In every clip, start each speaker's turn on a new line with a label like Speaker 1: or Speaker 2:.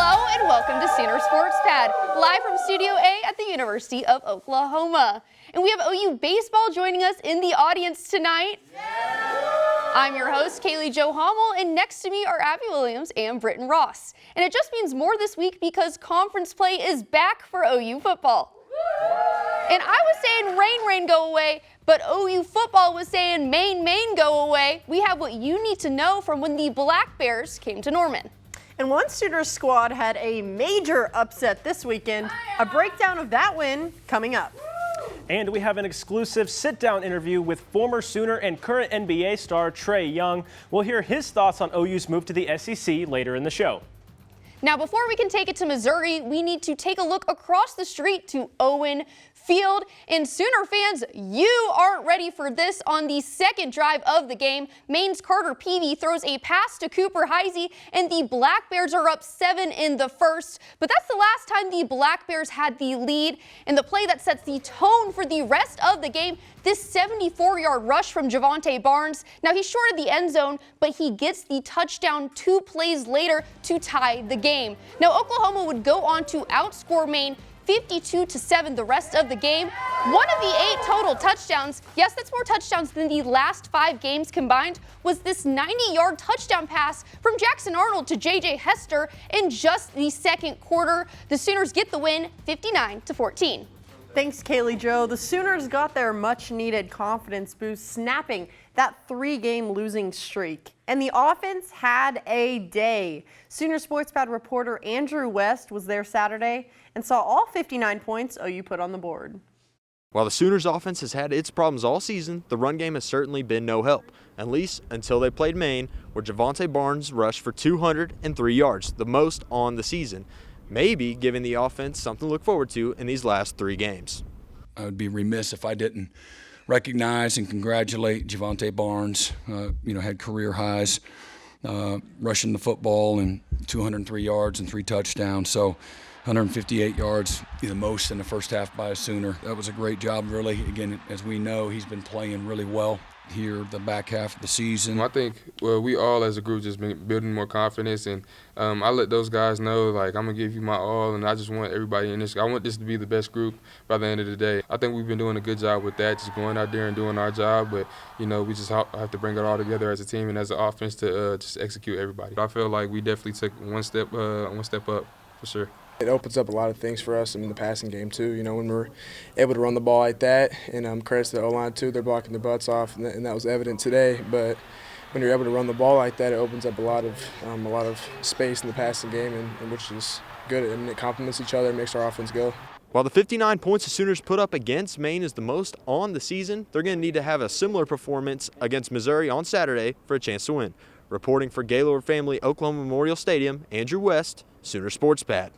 Speaker 1: Hello and welcome to Sooner Sports Pad, live from Studio A at the University of Oklahoma. And we have OU baseball joining us in the audience tonight. I'm your host, Kaylee Jo Hommel, and next to me are Abby Williams and Britton Ross. And it just means more this week because conference play is back for OU football. And I was saying rain, rain, go away, but OU football was saying Maine, Maine, go away. We have what you need to know from when the Black Bears came to Norman.
Speaker 2: And one Sooners squad had a major upset this weekend. A breakdown of that win coming up.
Speaker 3: And we have an exclusive sit-down interview with former Sooner and current NBA star Trae Young. We'll hear his thoughts on OU's move to the SEC later in the show.
Speaker 1: Now, before we can take it to Missouri, we need to take a look across the street to Owen Field. And Sooner fans, you aren't ready for this on the second drive of the game. Maine's Carter Peavy throws a pass to Cooper Heisey, and the Black Bears are up 7 in the first. But that's the last time the Black Bears had the lead. And the play that sets the tone for the rest of the game, this 74-yard rush from Javonte Barnes. Now, he's short of the end zone, but he gets the touchdown 2 plays later to tie the game. Now, Oklahoma would go on to outscore Maine 52-7 the rest of the game. One of the 8 total touchdowns, yes, that's more touchdowns than the last 5 games combined, was this 90-yard touchdown pass from Jackson Arnold to J.J. Hester in just the second quarter. The Sooners get the win 59-14.
Speaker 2: Thanks, Kaylee Jo. The Sooners got their much-needed confidence boost, snapping that 3-game losing streak. And the offense had a day. Sooner Sports Pad reporter Andrew West was there Saturday and saw all 59 points OU put on the board.
Speaker 4: While the Sooners offense has had its problems all season, the run game has certainly been no help, at least until they played Maine, where Javonte Barnes rushed for 203 yards, the most on the season, maybe giving the offense something to look forward to in these last 3 games.
Speaker 5: I would be remiss if I didn't recognize and congratulate Javonte Barnes. Had career highs rushing the football and 203 yards and 3 touchdowns. So 158 yards, the most in the first half by a Sooner. That was a great job, really. Again, as we know, he's been playing really well here the back half of the season.
Speaker 6: I think we all as a group just been building more confidence, and I let those guys know, like, I'm going to give you my all, and I just want everybody in this. I want this to be the best group by the end of the day. I think we've been doing a good job with that, just going out there and doing our job, but, we just have to bring it all together as a team and as an offense to just execute everybody. I feel like we definitely took one step up for sure.
Speaker 7: It opens up a lot of things for us in the passing game, too. When we're able to run the ball like that, and credits to the O-line, too. They're blocking their butts off, and that was evident today. But when you're able to run the ball like that, it opens up a lot of space in the passing game, and which is good, and it complements each other and makes our offense go.
Speaker 4: While the 59 points the Sooners put up against Maine is the most on the season, they're going to need to have a similar performance against Missouri on Saturday for a chance to win. Reporting for Gaylord Family Oklahoma Memorial Stadium, Andrew West, Sooner Sports Pad.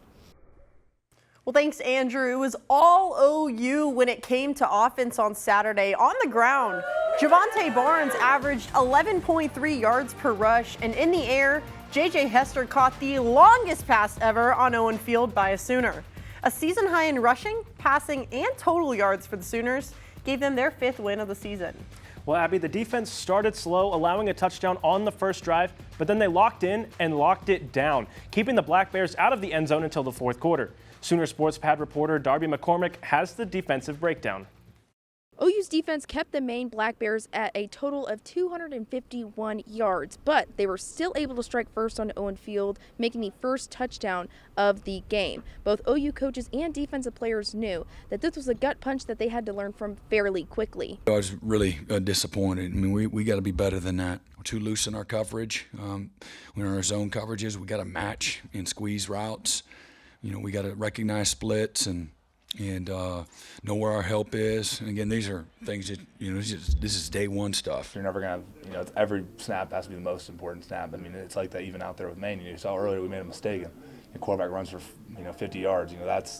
Speaker 2: Well, thanks, Andrew. It was all OU when it came to offense on Saturday. On the ground, Javonte Barnes averaged 11.3 yards per rush, and in the air, J.J. Hester caught the longest pass ever on Owen Field by a Sooner. A season high in rushing, passing, and total yards for the Sooners gave them their 5th win of the season.
Speaker 3: Well, Abby, the defense started slow, allowing a touchdown on the first drive, but then they locked in and locked it down, keeping the Black Bears out of the end zone until the 4th quarter. Sooner Sports Pad reporter Darby McCormick has the defensive breakdown.
Speaker 8: OU's defense kept the Maine Black Bears at a total of 251 yards, but they were still able to strike first on Owen Field, making the first touchdown of the game. Both OU coaches and defensive players knew that this was a gut punch that they had to learn from fairly quickly.
Speaker 5: I was really disappointed. I mean, we got to be better than that. We're too loose in our coverage. When our zone coverages, we got to match and squeeze routes. We got to recognize splits and know where our help is. And again, these are things that, this is day one stuff.
Speaker 9: You're never going to every snap has to be the most important snap. I mean, it's like that even out there with Maine. You saw earlier we made a mistake and the quarterback runs for 50 yards.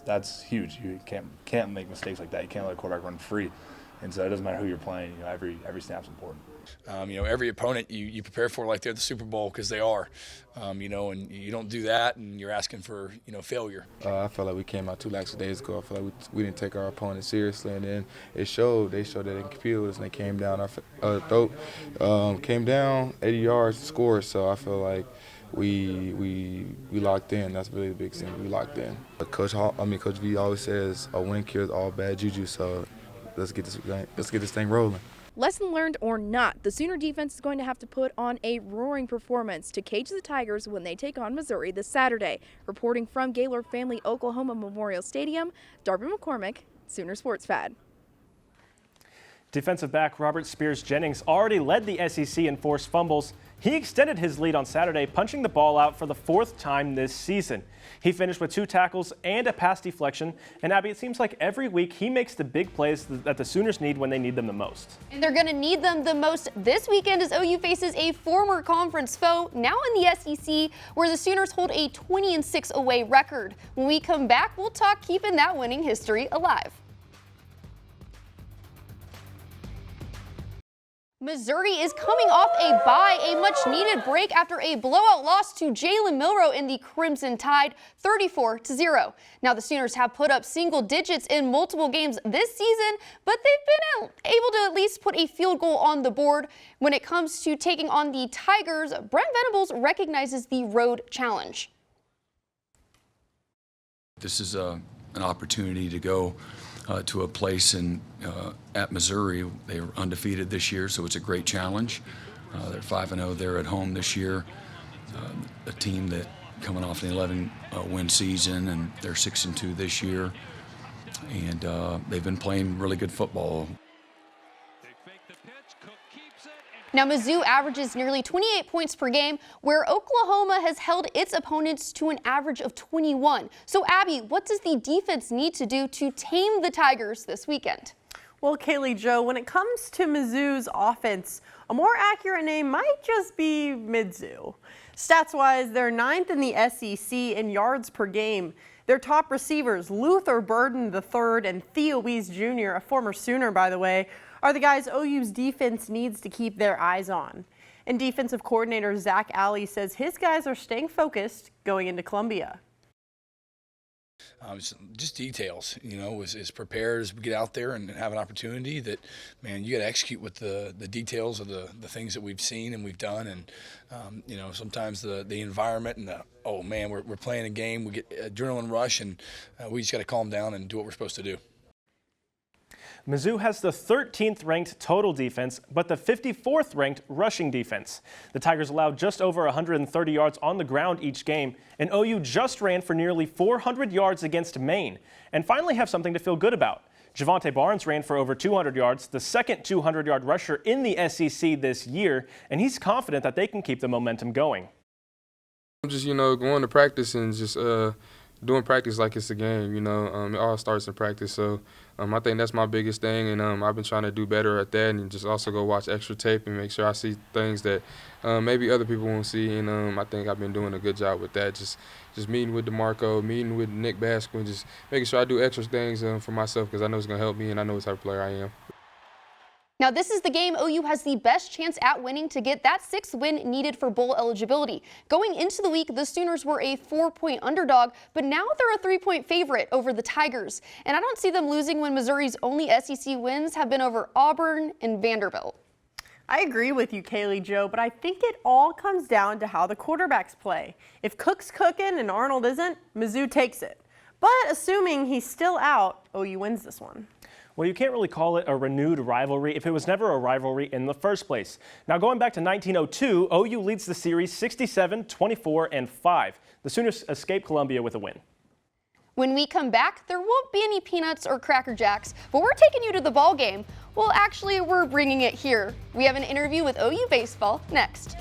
Speaker 9: That's huge. You can't make mistakes like that. You can't let a quarterback run free. And so it doesn't matter who you're playing. Every snap's important.
Speaker 10: Every opponent you prepare for like they're the Super Bowl because they are, and you don't do that and you're asking for, failure.
Speaker 6: I felt like we came out 2 days ago. I felt like we didn't take our opponent seriously, and then it showed. They showed that they competed with us, and they came down our throat, came down 80 yards, scored. So I feel like we we locked in. That's really the biggest thing. We locked in. Coach V always says a win cures all bad juju. So let's get this thing rolling.
Speaker 8: Lesson learned or not, the Sooner defense is going to have to put on a roaring performance to cage the Tigers when they take on Missouri this Saturday. Reporting from Gaylord Family Oklahoma Memorial Stadium, Darby McCormick, Sooner Sports Pad.
Speaker 3: Defensive back Robert Spears-Jennings already led the SEC in forced fumbles. He extended his lead on Saturday, punching the ball out for the 4th time this season. He finished with 2 tackles and a pass deflection. And Abby, it seems like every week he makes the big plays that the Sooners need when they need them the most.
Speaker 1: And they're going to need them the most this weekend as OU faces a former conference foe, now in the SEC, where the Sooners hold a 20-6 away record. When we come back, we'll talk keeping that winning history alive. Missouri is coming off a bye, a much-needed break after a blowout loss to Jalen Milroe in the Crimson Tide, 34-0. Now the Sooners have put up single digits in multiple games this season, but they've been able to at least put a field goal on the board. When it comes to taking on the Tigers, Brent Venables recognizes the road challenge.
Speaker 5: This is an opportunity to go to a place at Missouri. They were undefeated this year, so it's a great challenge. They're 5-0. They're at home this year. A team that coming off an 11-win season, and they're 6-2 this year. And they've been playing really good football.
Speaker 1: Now, Mizzou averages nearly 28 points per game, where Oklahoma has held its opponents to an average of 21. So, Abby, what does the defense need to do to tame the Tigers this weekend?
Speaker 2: Well, Kaylee Jo, when it comes to Mizzou's offense, a more accurate name might just be Mizzou. Stats-wise, they're 9th in the SEC in yards per game. Their top receivers, Luther Burden III and Theo Wees Jr., a former Sooner, by the way, are the guys OU's defense needs to keep their eyes on. And defensive coordinator Zach Alley says his guys are staying focused going into Columbia.
Speaker 10: Just details, as prepared as we get out there and have an opportunity that, man, you got to execute with the details of the things that we've seen and we've done. And, sometimes the environment and we're playing a game, we get adrenaline rush, and we just got to calm down and do what we're supposed to do.
Speaker 3: Mizzou has the 13th ranked total defense, but the 54th ranked rushing defense. The Tigers allowed just over 130 yards on the ground each game, and OU just ran for nearly 400 yards against Maine. And finally have something to feel good about. Javonte Barnes ran for over 200 yards, the second 200-yard rusher in the SEC this year, and he's confident that they can keep the momentum going.
Speaker 6: I'm just, going to practice and just doing practice like it's a game, it all starts in practice. So I think that's my biggest thing, and I've been trying to do better at that, and just also go watch extra tape and make sure I see things that maybe other people won't see. And I think I've been doing a good job with that, just meeting with DeMarco, meeting with Nick Baskin, and just making sure I do extra things for myself, because I know it's going to help me and I know what type of player I am.
Speaker 1: Now, this is the game OU has the best chance at winning to get that 6th win needed for bowl eligibility. Going into the week, the Sooners were a 4-point underdog, but now they're a 3-point favorite over the Tigers. And I don't see them losing when Missouri's only SEC wins have been over Auburn and Vanderbilt.
Speaker 2: I agree with you, Kaylee Jo, but I think it all comes down to how the quarterbacks play. If Cook's cooking and Arnold isn't, Mizzou takes it. But assuming he's still out, OU wins this one.
Speaker 3: Well, you can't really call it a renewed rivalry if it was never a rivalry in the first place. Now, going back to 1902, OU leads the series 67-24-5. The Sooners escape Columbia with a win.
Speaker 1: When we come back, there won't be any peanuts or Cracker Jacks, but we're taking you to the ball game. Well, actually, we're bringing it here. We have an interview with OU baseball next.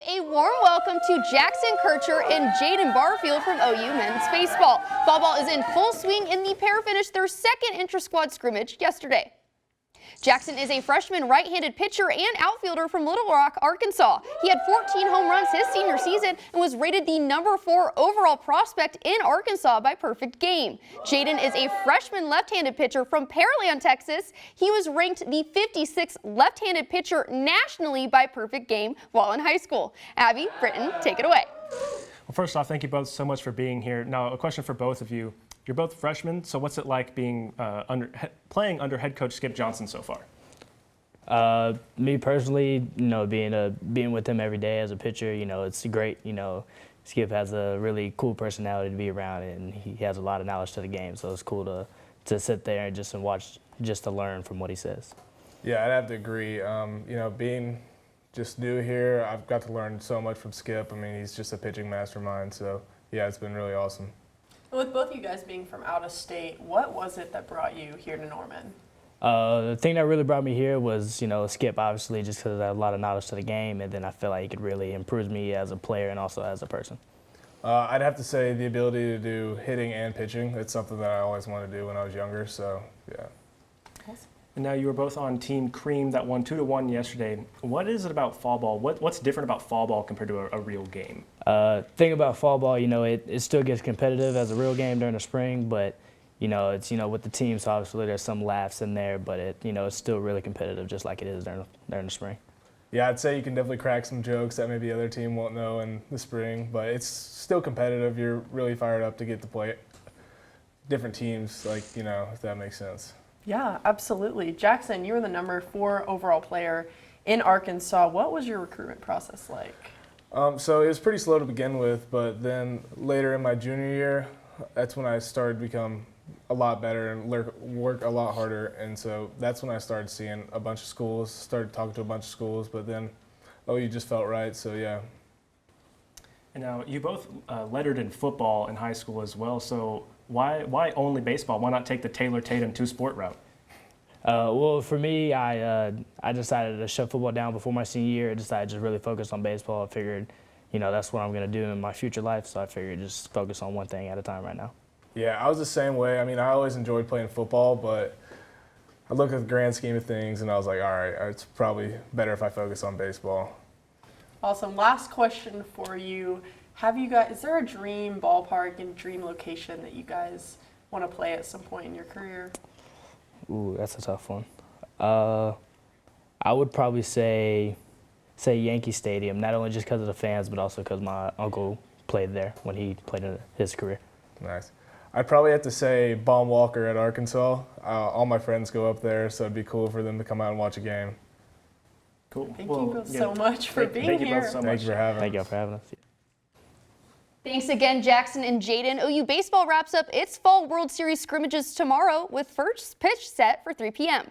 Speaker 1: A warm welcome to Jackson Kircher and Jaden Barfield from OU men's baseball. Fall ball is in full swing, and the pair finished their second intra-squad scrimmage yesterday. Jackson is a freshman right-handed pitcher and outfielder from Little Rock, Arkansas. He had 14 home runs his senior season and was rated the #4 overall prospect in Arkansas by Perfect Game. Jaden is a freshman left-handed pitcher from Pearland, Texas. He was ranked the 56th left-handed pitcher nationally by Perfect Game while in high school. Abby, Britton, take it away.
Speaker 3: Well, first off, thank you both so much for being here. Now, a question for both of you. You're both freshmen, so what's it like being playing under head coach Skip Johnson so far?
Speaker 11: Me personally, being with him every day as a pitcher, it's great. Skip has a really cool personality to be around, and he has a lot of knowledge to the game. So it's cool to sit there and just watch, just to learn from what he says.
Speaker 12: Yeah, I'd have to agree. Being just new here, I've got to learn so much from Skip. I mean, he's just a pitching mastermind. So yeah, it's been really awesome.
Speaker 2: With both you guys being from out of state, what was it that brought you here to Norman?
Speaker 11: The thing that really brought me here was, Skip, obviously, just because I have a lot of knowledge to the game, and then I feel like he could really improve me as a player and also as a person.
Speaker 12: I'd have to say the ability to do hitting and pitching. It's something that I always wanted to do when I was younger, so yeah.
Speaker 3: And now you were both on Team Cream that won 2-1 yesterday. What is it about fall ball? What's different about fall ball compared to a real game?
Speaker 11: Thing about fall ball, it still gets competitive as a real game during the spring, but it's with the team, so obviously there's some laughs in there, but it's still really competitive, just like it is during the spring.
Speaker 12: Yeah, I'd say you can definitely crack some jokes that maybe the other team won't know in the spring, but it's still competitive. You're really fired up to get to play different teams, if that makes sense.
Speaker 2: Yeah, absolutely. Jackson, you were the number 4 overall player in Arkansas. What was your recruitment process like?
Speaker 12: So it was pretty slow to begin with, but then later in my junior year, that's when I started to become a lot better and work a lot harder. And so that's when I started seeing a bunch of schools, started talking to a bunch of schools, but then OU just felt right, so yeah.
Speaker 3: And now you both lettered in football in high school as well, so why only baseball? Why not take the Taylor Tatum two-sport route?
Speaker 11: Well, for me, I decided to shut football down before my senior year. I decided to just really focus on baseball. I figured, that's what I'm going to do in my future life, so I figured just focus on one thing at a time right now.
Speaker 12: Yeah, I was the same way. I mean, I always enjoyed playing football, but I looked at the grand scheme of things, and I was like, all right, it's probably better if I focus on baseball.
Speaker 2: Awesome. Last question for you. Is there a dream ballpark and dream location that you guys want to play at some point in your career?
Speaker 11: Ooh, that's a tough one. I would probably say Yankee Stadium, not only just because of the fans, but also because my uncle played there when he played in his career.
Speaker 12: Nice. I'd probably have to say Baum Walker at Arkansas. All my friends go up there, so it'd be cool for them to come out and watch a game.
Speaker 3: Cool.
Speaker 2: Thank you both so much for being here.
Speaker 12: Thank you for having us.
Speaker 11: Thank you for having us.
Speaker 1: Thanks again, Jackson and Jaden. OU baseball wraps up its Fall World Series scrimmages tomorrow with first pitch set for 3 p.m.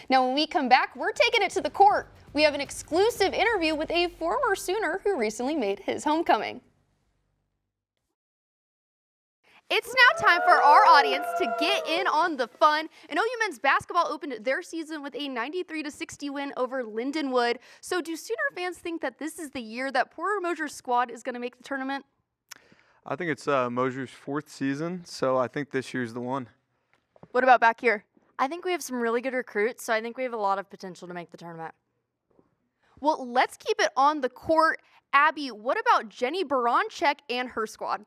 Speaker 1: Now, when we come back, we're taking it to the court. We have an exclusive interview with a former Sooner who recently made his homecoming. It's now time for our audience to get in on the fun. And OU men's basketball opened their season with a 93-60 win over Lindenwood. So do Sooner fans think that this is the year that Porter Mosier's squad is going to make the tournament?
Speaker 13: I think it's Mosier's 4th season, so I think this year's the one.
Speaker 1: What about back here?
Speaker 14: I think we have some really good recruits, so I think we have a lot of potential to make the tournament.
Speaker 1: Well, let's keep it on the court. Abby, what about Jenny Baranchek and her squad?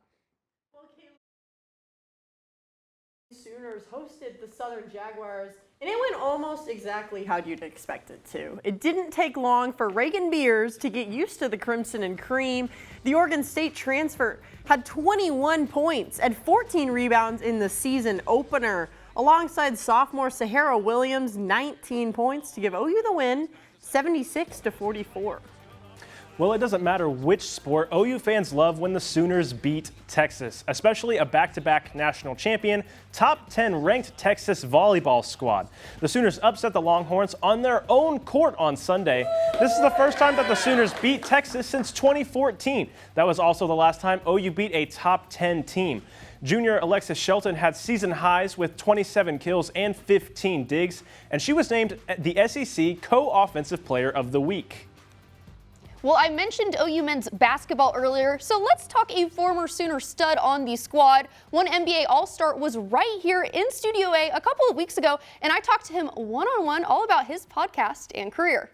Speaker 2: Sooners hosted the Southern Jaguars, and it went almost exactly how you'd expect it to. It didn't take long for Reagan Beers to get used to the Crimson and Cream. The Oregon State transfer had 21 points and 14 rebounds in the season opener, alongside sophomore Sahara Williams, 19 points to give OU the win, 76-44.
Speaker 3: Well, it doesn't matter which sport, OU fans love when the Sooners beat Texas, especially a back-to-back national champion, top 10 ranked Texas volleyball squad. The Sooners upset the Longhorns on their own court on Sunday. This is the first time that the Sooners beat Texas since 2014. That was also the last time OU beat a top 10 team. Junior Alexis Shelton had season highs with 27 kills and 15 digs, and she was named the SEC Co-Offensive Player of the Week.
Speaker 1: Well, I mentioned OU men's basketball earlier, so let's talk a former Sooner stud on the squad. One NBA All-Star was right here in Studio A a couple of weeks ago, and I talked to him one-on-one all about his podcast and career.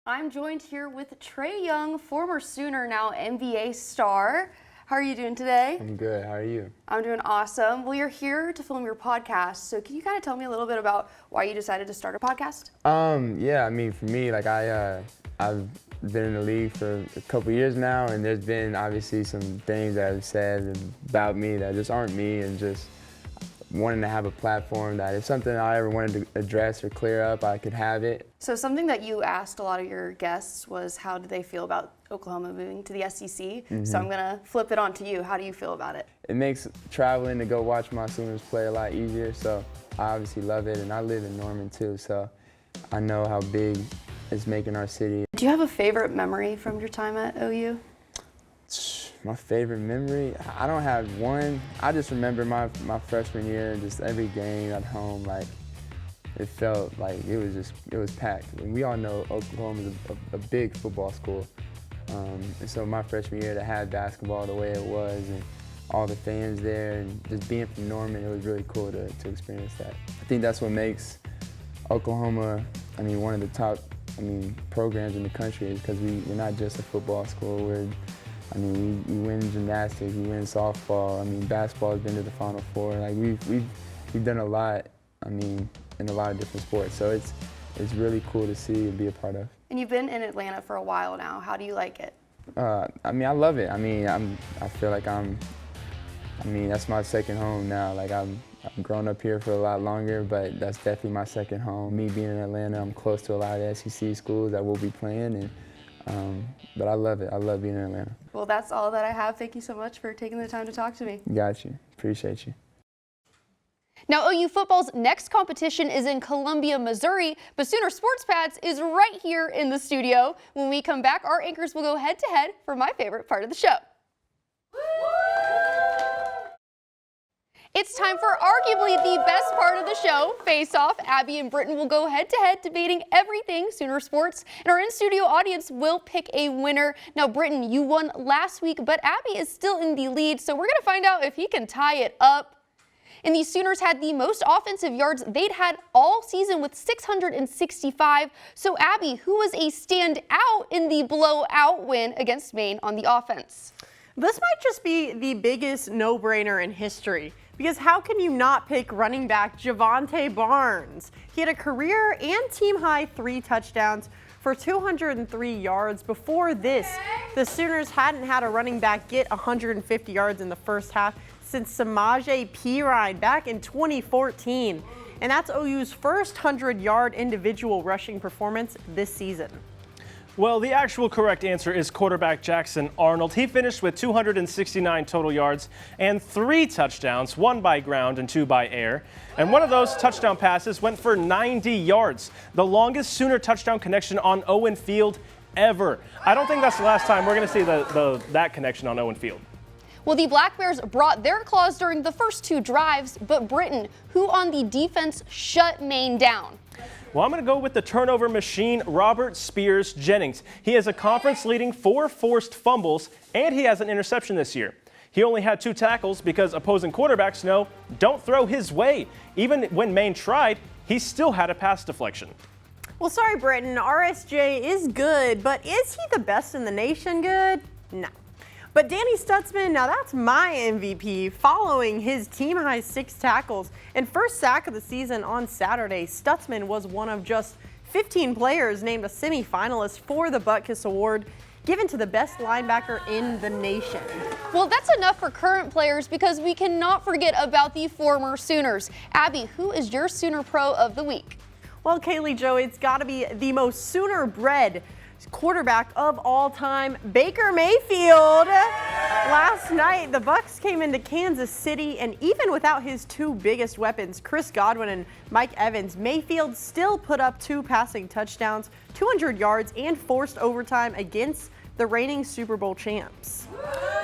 Speaker 1: I'm joined here with Trae Young, former Sooner, now NBA star. How are you doing today?
Speaker 15: I'm good. How are you?
Speaker 1: I'm doing awesome. Well, you're here to film your podcast, so can you kind of tell me a little bit about why you decided to start a podcast?
Speaker 15: Yeah, I mean, for me, like I've been in the league for a couple years now, and there's been obviously some things that I've said about me that just aren't me, and just wanting to have a platform that if something I ever wanted to address or clear up, I could have it.
Speaker 1: So something that you asked a lot of your guests was how do they feel about Oklahoma moving to the SEC? So I'm going to flip it on to you. How do you feel about it?
Speaker 15: It makes traveling to go watch my Sooners play a lot easier, so I obviously love it, and I live in Norman too, so I know how big it's making our city.
Speaker 1: Do you have a favorite memory from your time at OU?
Speaker 15: My favorite memory? I don't have one. I just remember my freshman year and just every game at home, like it felt like it was packed. And we all know Oklahoma is a big football school. And so my freshman year to have basketball the way it was and all the fans there and just being from Norman, it was really cool to experience that. I think that's what makes Oklahoma, one of the top, programs in the country is because we're not just a football school. We win gymnastics, we win softball. Basketball has been to the Final Four. Like we've done a lot. In a lot of different sports. So it's really cool to see and be a part of.
Speaker 1: And you've been in Atlanta for a while now. How do you like it?
Speaker 15: I love it. I feel like that's my second home now. Like I've grown up here for a lot longer, but that's definitely my second home. Me being in Atlanta, I'm close to a lot of SEC schools that we'll be playing, but I love it. I love being in Atlanta.
Speaker 1: Well, that's all that I have. Thank you so much for taking the time to talk to me.
Speaker 15: Got you. Appreciate you.
Speaker 1: Now, OU football's next competition is in Columbia, Missouri, but Sooner Sports Pads is right here in the studio. When we come back, our anchors will go head-to-head for my favorite part of the show. It's time for arguably the best part of the show, Face Off. Abby and Britton will go head-to-head debating everything Sooner Sports, and our in-studio audience will pick a winner. Now, Britton, you won last week, but Abby is still in the lead, so we're going to find out if he can tie it up. And the Sooners had the most offensive yards they'd had all season with 665. So, Abby, who was a standout in the blowout win against Maine on the offense?
Speaker 2: This might just be the biggest no-brainer in history. Because how can you not pick running back Javonte Barnes? He had a career and team-high 3 touchdowns for 203 yards. Before this, the Sooners hadn't had a running back get 150 yards in the first half since Samaje Perine back in 2014. And that's OU's first 100-yard individual rushing performance this season.
Speaker 3: Well, the actual correct answer is quarterback Jackson Arnold. He finished with 269 total yards and 3 touchdowns, 1 by ground and 2 by air. And one of those touchdown passes went for 90 yards, the longest Sooner touchdown connection on Owen Field ever. I don't think that's the last time we're going to see that connection on Owen Field.
Speaker 1: Well, the Black Bears brought their claws during the first 2 drives, but Britton, who on the defense shut Maine down?
Speaker 3: Well, I'm going to go with the turnover machine, Robert Spears Jennings. He has a conference-leading 4 forced fumbles, and he has an interception this year. He only had 2 tackles because opposing quarterbacks know don't throw his way. Even when Maine tried, he still had a pass deflection.
Speaker 2: Well, sorry, Britton. RSJ is good, but is he the best in the nation good? No. But Danny Stutzman, now that's my MVP, following his team-high 6 tackles and first sack of the season on Saturday. Stutzman was one of just 15 players named a semifinalist for the Butkus Award, given to the best linebacker in the nation.
Speaker 1: Well, that's enough for current players because we cannot forget about the former Sooners. Abby, who is your Sooner Pro of the Week?
Speaker 2: Well, Kaylee, Joe, it's got to be the most Sooner-bred quarterback of all time, Baker Mayfield. Last night, the Bucs came into Kansas City, and even without his 2 biggest weapons, Chris Godwin and Mike Evans, Mayfield still put up 2 passing touchdowns, 200 yards, and forced overtime against the reigning Super Bowl champs.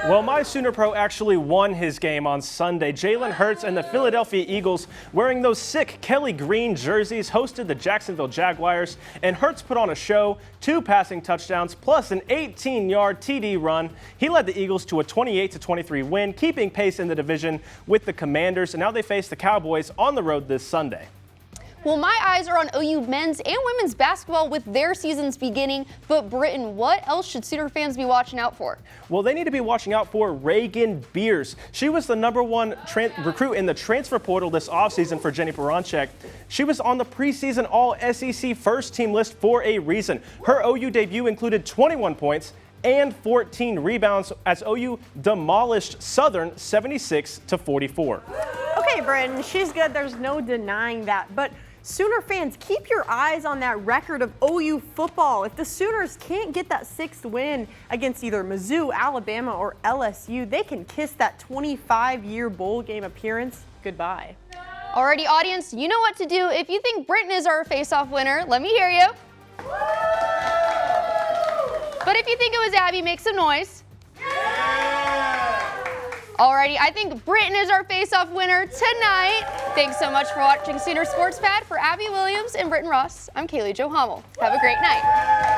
Speaker 3: Well, my Sooner Pro actually won his game on Sunday. Jalen Hurts and the Philadelphia Eagles, wearing those sick Kelly Green jerseys, hosted the Jacksonville Jaguars, and Hurts put on a show, 2 passing touchdowns, plus an 18-yard TD run. He led the Eagles to a 28-23 win, keeping pace in the division with the Commanders, and now they face the Cowboys on the road this Sunday.
Speaker 1: Well, my eyes are on OU men's and women's basketball with their seasons beginning. But Britton, what else should Sooner fans be watching out for?
Speaker 3: Well, they need to be watching out for Reagan Beers. She was the #1 recruit in the transfer portal this offseason for Jenny Baranchek. She was on the preseason All-SEC first team list for a reason. Her OU debut included 21 points and 14 rebounds as OU demolished Southern 76-44.
Speaker 2: Okay, Okay, Brenton, she's good. There's no denying that. But Sooner fans, keep your eyes on that record of OU football. If the Sooners can't get that 6th win against either Mizzou, Alabama, or LSU, they can kiss that 25-year bowl game appearance goodbye.
Speaker 1: Alrighty, audience, you know what to do. If you think Brenton is our face-off winner, let me hear you. But if you think it was Abby, make some noise. Alrighty, I think Brenton is our face-off winner tonight. Thanks so much for watching Sooner Sports Pad. For Abby Williams and Brenton Ross, I'm Kaylee Jo Hummel. Have a great night.